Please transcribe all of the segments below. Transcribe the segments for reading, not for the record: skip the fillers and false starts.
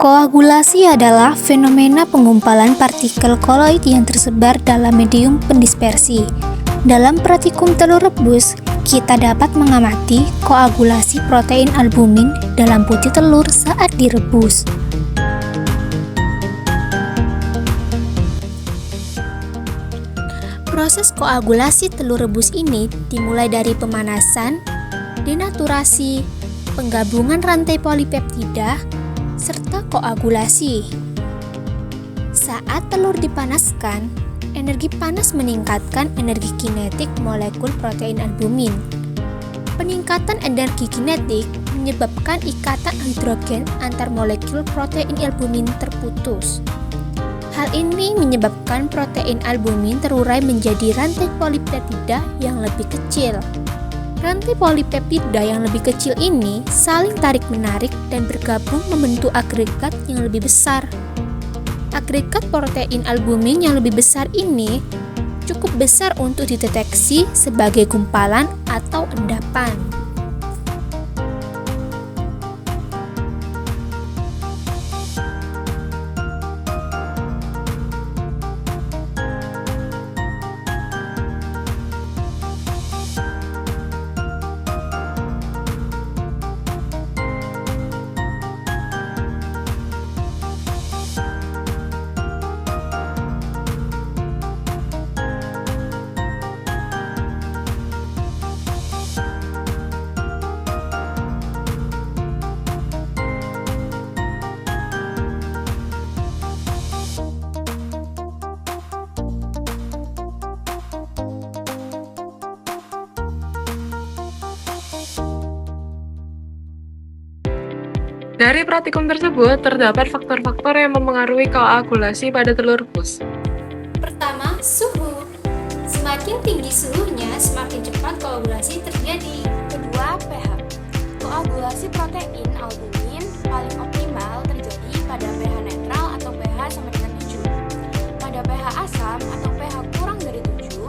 Koagulasi adalah fenomena penggumpalan partikel koloid yang tersebar dalam medium pendispersi. Dalam praktikum telur rebus, kita dapat mengamati koagulasi protein albumin dalam putih telur saat direbus. Proses koagulasi telur rebus ini dimulai dari pemanasan, denaturasi, penggabungan rantai polipeptida, serta koagulasi. Saat telur dipanaskan, energi panas meningkatkan energi kinetik molekul protein albumin. Peningkatan energi kinetik menyebabkan ikatan hidrogen antar molekul protein albumin terputus. Hal ini menyebabkan protein albumin terurai menjadi rantai polipeptida yang lebih kecil. Rantai polipeptida yang lebih kecil ini saling tarik-menarik dan bergabung membentuk agregat yang lebih besar. Agregat protein albumin yang lebih besar ini cukup besar untuk dideteksi sebagai gumpalan atau endapan. Dari praktikum tersebut, terdapat faktor-faktor yang mempengaruhi koagulasi pada telur rebus. Pertama, suhu. Semakin tinggi suhunya, semakin cepat koagulasi terjadi. Kedua, pH. Koagulasi protein albumin paling optimal terjadi pada pH netral atau pH sama dengan 7. Pada pH asam atau pH kurang dari 7,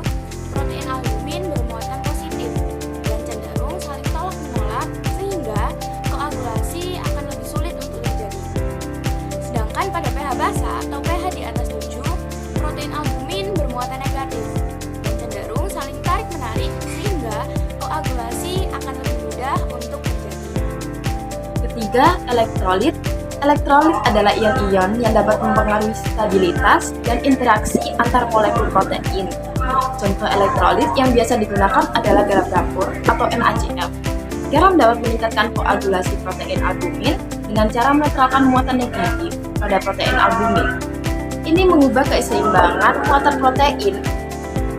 protein albumin bermuatan positif dan cenderung saling tolak-menolak sehingga koagulasi akan lebih sulit untuk terjadi. Sedangkan pada pH basa atau pH di atas 7, protein albumin bermuatan negatif dan cenderung saling tarik-menarik sehingga koagulasi akan lebih mudah untuk terjadi. Ketiga, elektrolit. Elektrolit adalah ion-ion yang dapat mempengaruhi stabilitas dan interaksi antar molekul protein. Contoh elektrolit yang biasa digunakan adalah garam dapur atau NaCl. Garam dapat meningkatkan koagulasi protein albumin dengan cara menetralkan muatan negatif pada protein albumin. Ini mengubah keseimbangan muatan protein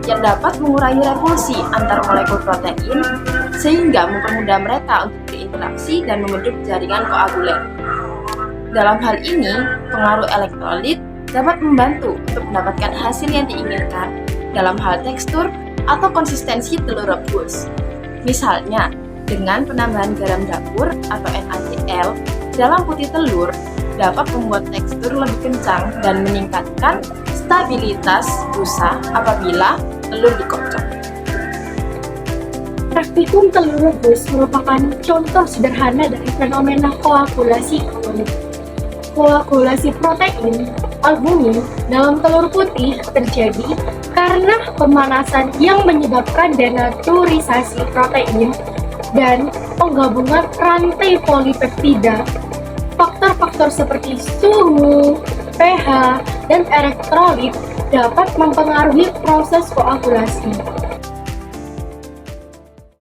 yang dapat mengurangi repulsi antar molekul protein sehingga mempermudah mereka untuk berinteraksi dan membentuk jaringan koagulen. Dalam hal ini, pengaruh elektrolit dapat membantu untuk mendapatkan hasil yang diinginkan dalam hal tekstur atau konsistensi telur rebus. Misalnya, dengan penambahan garam dapur atau NaCl dalam putih telur dapat membuat tekstur lebih kencang dan meningkatkan stabilitas busa apabila telur dikocok. Praktikum telur rebus merupakan contoh sederhana dari fenomena koagulasi koloid. Koagulasi protein albumin dalam telur putih terjadi karena pemanasan yang menyebabkan denaturisasi protein dan penggabungan rantai polipeptida. Faktor-faktor seperti suhu, pH, dan elektrolit dapat mempengaruhi proses koagulasi.